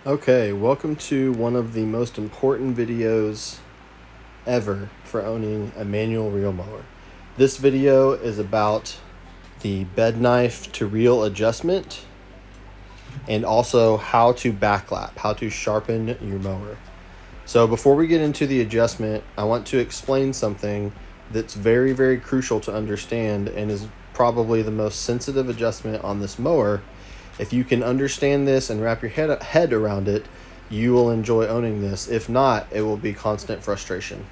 Okay, welcome to one of the most important videos ever for owning a manual reel mower. This video is about the bed knife to reel adjustment and also how to backlap, how to sharpen your mower. So before we get into the adjustment, I want to explain something that's very, very crucial to understand and is probably the most sensitive adjustment on this mower. If you can understand this and wrap your head around it, you will enjoy owning this. If not, it will be constant frustration.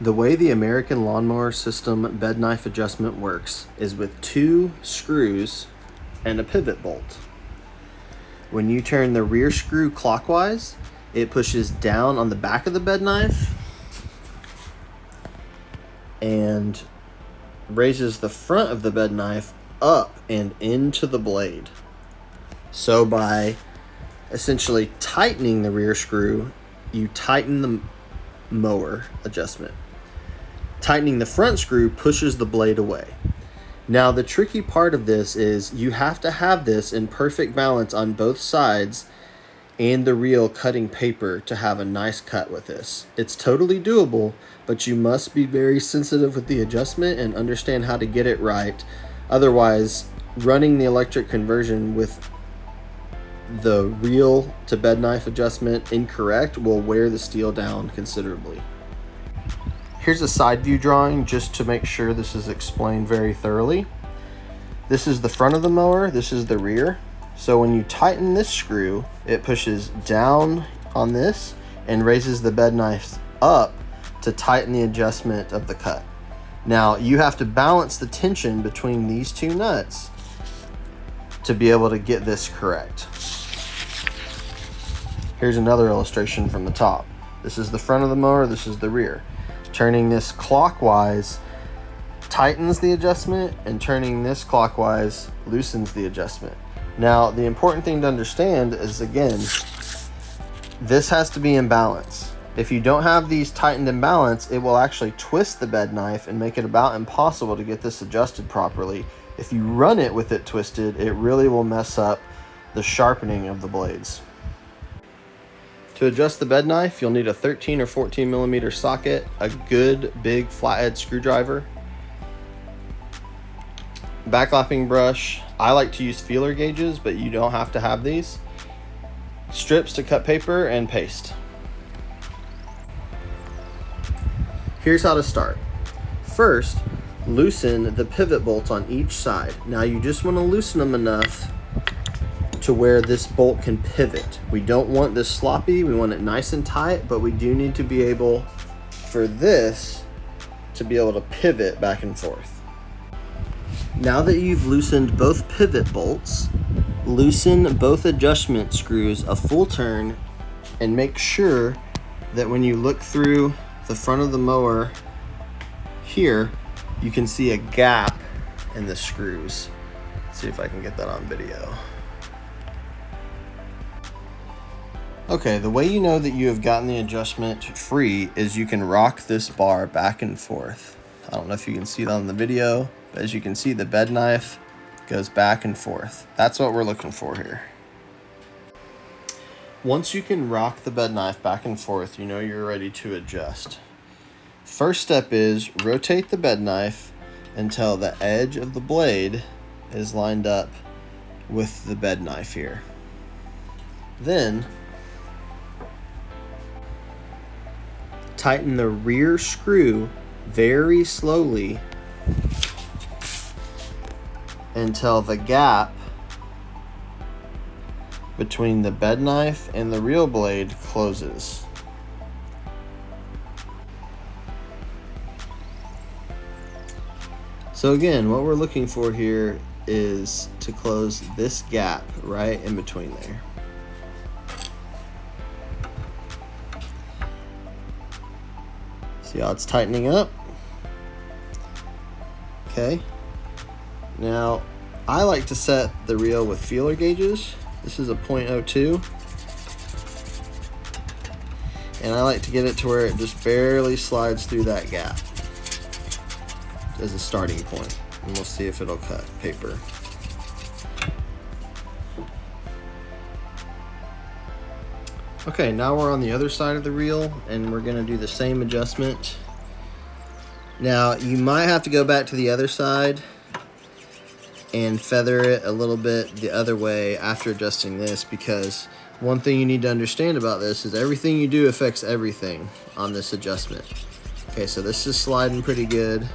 The way the American lawnmower system bed knife adjustment works is with 2 screws and a pivot bolt. When you turn the rear screw clockwise, it pushes down on the back of the bed knife and raises the front of the bed knife up and into the blade. So by essentially tightening the rear screw, you tighten the mower adjustment. Tightening the front screw pushes the blade away. Now the tricky part of this is you have to have this in perfect balance on both sides and the reel cutting paper to have a nice cut with this. It's totally doable, but you must be very sensitive with the adjustment and understand how to get it right. Otherwise, running the electric conversion with the reel to bed knife adjustment incorrect will wear the steel down considerably. Here's a side view drawing just to make sure this is explained very thoroughly. This is the front of the mower, this is the rear. So when you tighten this screw, it pushes down on this and raises the bed knife up to tighten the adjustment of the cut. Now you have to balance the tension between these 2 nuts to be able to get this correct. Here's another illustration from the top. This is the front of the mower, this is the rear. Turning this clockwise tightens the adjustment, and turning this clockwise loosens the adjustment. Now the important thing to understand is, again, this has to be in balance. If you don't have these tightened in balance, it will actually twist the bed knife and make it about impossible to get this adjusted properly. If you run it with it twisted, it really will mess up the sharpening of the blades. To adjust the bed knife, you'll need a 13 or 14 millimeter socket, a good big flathead screwdriver, backlapping brush. I like to use feeler gauges, but you don't have to have these. Strips to cut paper, and paste. Here's how to start. First, loosen the pivot bolts on each side. Now you just want to loosen them enough to where this bolt can pivot. We don't want this sloppy, we want it nice and tight, but we do need to be able for this to be able to pivot back and forth. Now that you've loosened both pivot bolts, loosen both adjustment screws a full turn and make sure that when you look through the front of the mower here, you can see a gap in the screws. Let's see if I can get that on video. Okay, the way you know that you have gotten the adjustment free is you can rock this bar back and forth. I don't know if you can see it on the video, but as you can see, the bed knife goes back and forth. That's what we're looking for here. Once you can rock the bed knife back and forth, you know you're ready to adjust. First step is rotate the bed knife until the edge of the blade is lined up with the bed knife here. Then tighten the rear screw very slowly until the gap between the bed knife and the reel blade closes. So again, what we're looking for here is to close this gap right in between there. See how it's tightening up? Okay. Now, I like to set the reel with feeler gauges. This is a .02. And I like to get it to where it just barely slides through that gap as a starting point. And we'll see if it'll cut paper. Okay, now we're on the other side of the reel and we're gonna do the same adjustment. Now you might have to go back to the other side and feather it a little bit the other way after adjusting this, because one thing you need to understand about this is everything you do affects everything on this adjustment. Okay, so this is sliding pretty good.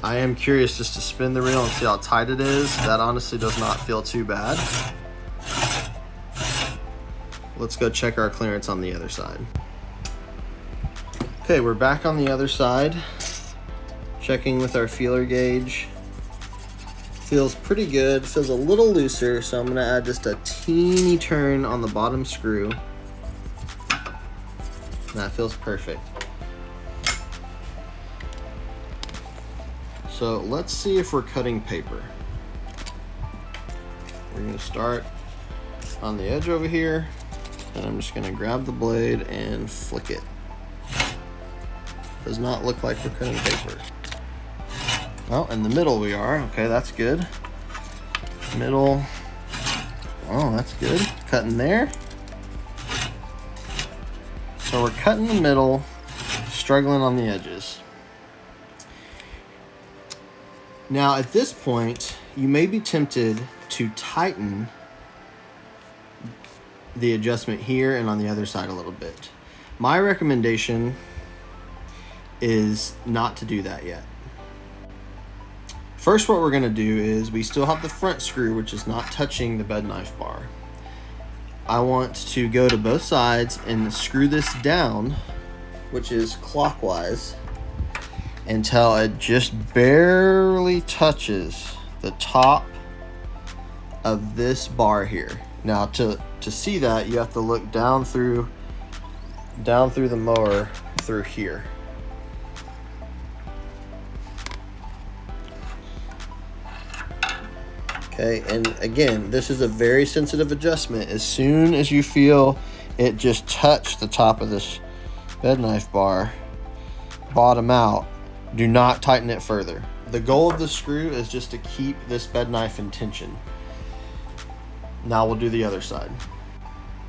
I am curious just to spin the reel and see how tight it is. That honestly does not feel too bad. Let's go check our clearance on the other side. Okay, we're back on the other side. Checking with our feeler gauge. Feels pretty good, feels a little looser, so I'm gonna add just a teeny turn on the bottom screw. That feels perfect. So let's see if we're cutting paper. We're gonna start on the edge over here, and I'm just gonna grab the blade and flick it. Does not look like we're cutting paper. Well, in the middle we are. Okay, that's good. Middle. Oh, that's good. Cutting there. So we're cutting the middle, struggling on the edges. Now at this point, you may be tempted to tighten the adjustment here and on the other side a little bit. My recommendation is not to do that yet. First, what we're gonna do is we still have the front screw, which is not touching the bed knife bar. I want to go to both sides and screw this down, which is clockwise, until it just barely touches the top of this bar here. Now to see that, you have to look down through the mower through here. Okay, and again, this is a very sensitive adjustment. As soon as you feel it just touch the top of this bed knife bar, bottom out, do not tighten it further. The goal of the screw is just to keep this bed knife in tension. Now we'll do the other side.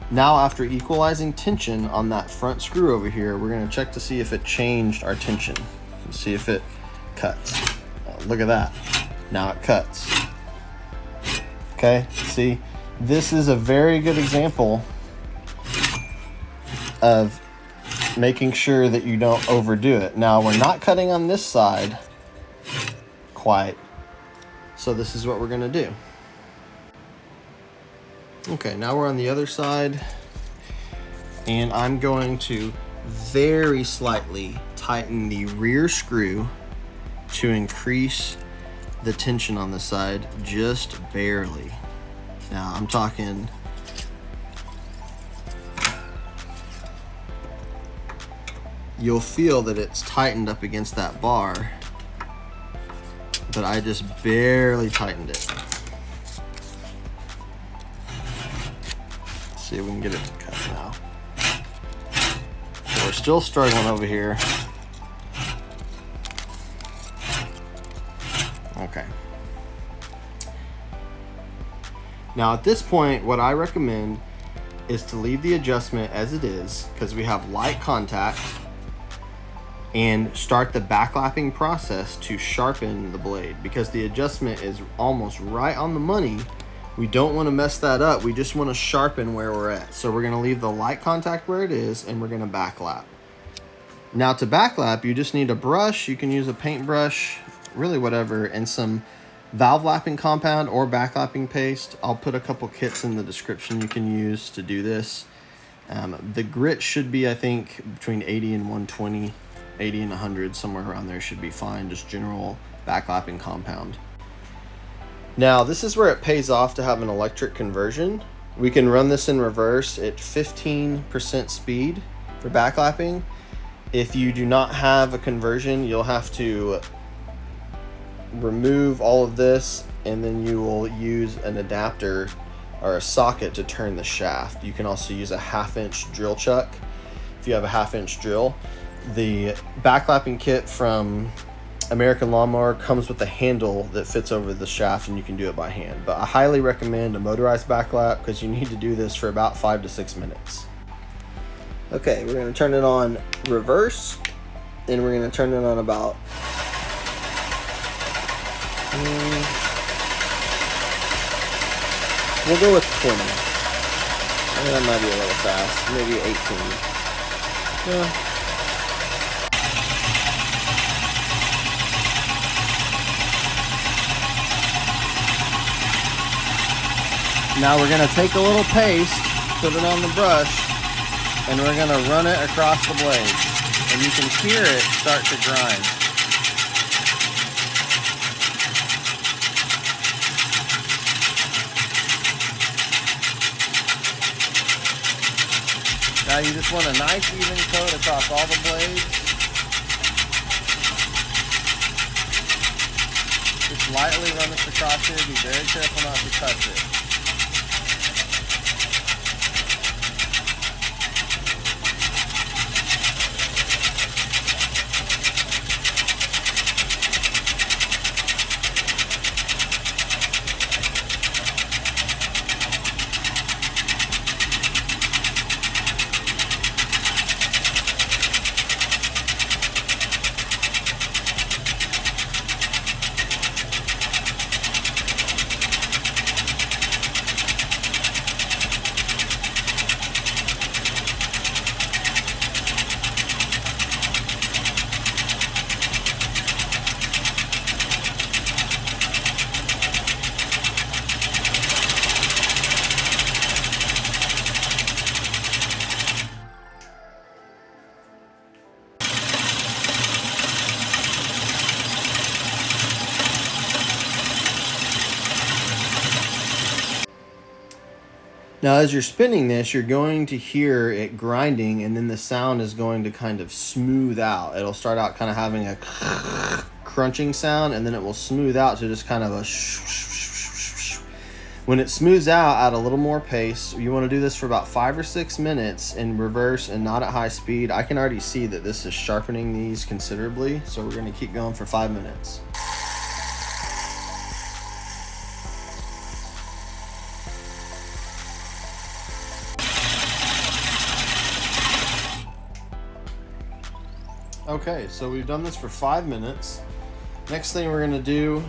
Now after equalizing tension on that front screw over here, we're gonna check to see if it changed our tension. Let's see if it cuts. Oh, look at that, now it cuts. Okay, see, this is a very good example of making sure that you don't overdo it. Now we're not cutting on this side quite, so this is what we're gonna do. Okay, now we're on the other side, and I'm going to very slightly tighten the rear screw to increase the tension on the side, just barely. Now I'm talking you'll feel that it's tightened up against that bar, but I just barely tightened it. Let's see if we can get it to cut now. So we're still struggling over here. Okay. Now at this point, what I recommend is to leave the adjustment as it is, because we have light contact, and start the backlapping process to sharpen the blade, because the adjustment is almost right on the money. We don't want to mess that up. We just want to sharpen where we're at. So we're going to leave the light contact where it is, and we're going to backlap. Now to backlap, you just need a brush. You can use a paintbrush, really whatever, and some Backlapping Compound or Backlapping paste. I'll put a couple kits in the description you can use to do this. The grit should be, I think, between 80 and 120, 80 and 100, somewhere around there should be fine. Just general Backlapping Compound. Now this is where it pays off to have an electric conversion. We can run this in reverse at 15% speed for backlapping. If you do not have a conversion, you'll have to remove all of this, and then you will use an adapter or a socket to turn the shaft. You can also use a 1/2-inch drill chuck if you have a 1/2-inch drill. The backlapping kit from American Lawnmower comes with a handle that fits over the shaft, and you can do it by hand. But I highly recommend a motorized backlap, because you need to do this for about 5 to 6 minutes. Okay, we're going to turn it on reverse, and we're going to turn it on about we'll go with 20. I think that might be a little fast. Maybe 18. Yeah. Now we're going to take a little paste, put it on the brush, and we're going to run it across the blade. And you can hear it start to grind. Now you just want a nice even coat across all the blades. Just lightly run this across here. Be very careful not to touch it. Now, as you're spinning this, you're going to hear it grinding, and then the sound is going to kind of smooth out. It'll start out kind of having a crunching sound, and then it will smooth out to just kind of a when it smooths out, add a little more paste. You want to do this for about 5 or 6 minutes in reverse and not at high speed. I can already see that this is sharpening these considerably, so we're going to keep going for 5 minutes. Okay, so we've done this for 5 minutes. Next thing we're gonna do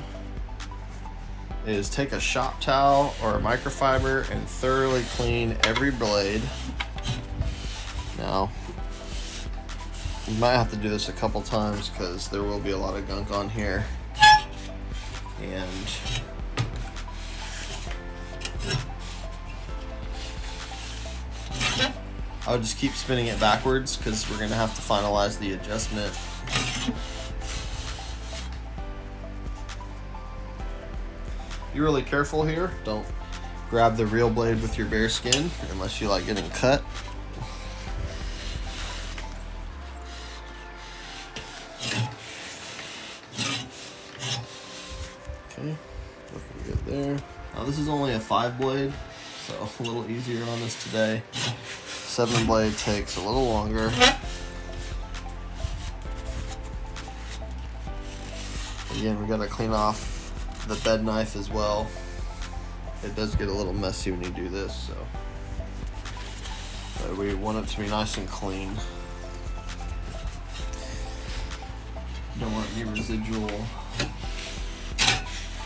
is take a shop towel or a microfiber and thoroughly clean every blade. Now, you might have to do this a couple times because there will be a lot of gunk on here. And I would just keep spinning it backwards because we're gonna have to finalize the adjustment. Be really careful here. Don't grab the real blade with your bare skin unless you like getting cut. Okay, looking good there. Now this is only a 5 blade, so a little easier on this today. 7 blade takes a little longer. Again, we gotta clean off the bed knife as well. It does get a little messy when you do this, so but we want it to be nice and clean. Don't want any residual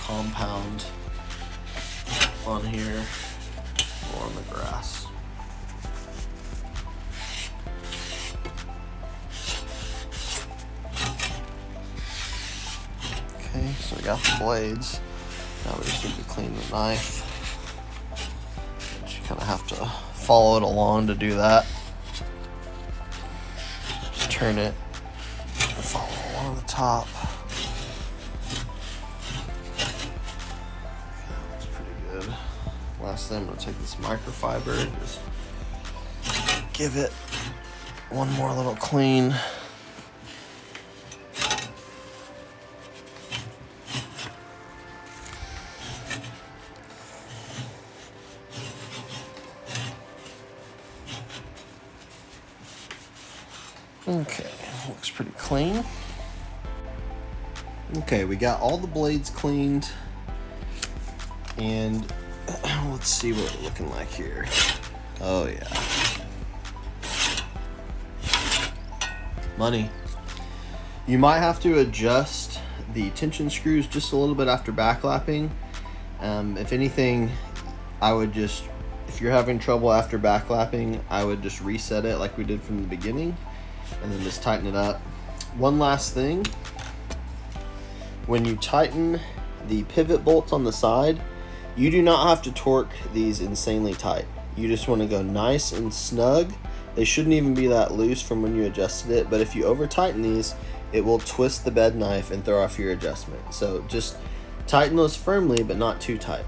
compound on here or on the grass. Okay, so we got the blades. Now we just need to clean the knife. But you kind of have to follow it along to do that. Just turn it and follow along the top. Okay, that looks pretty good. Last thing, I'm going to take this microfiber and just give it one more little clean. Okay, looks pretty clean. Okay, we got all the blades cleaned, and let's see what we're looking like here. Oh yeah. Money. You might have to adjust the tension screws just a little bit after backlapping. If anything, I would just, if you're having trouble after backlapping, I would just reset it like we did from the beginning and then just tighten it up. One last thing, when you tighten the pivot bolts on the side, you do not have to torque these insanely tight. You just want to go nice and snug. They shouldn't even be that loose from when you adjusted it, but if you over tighten these, it will twist the bed knife and throw off your adjustment. So just tighten those firmly, but not too tight.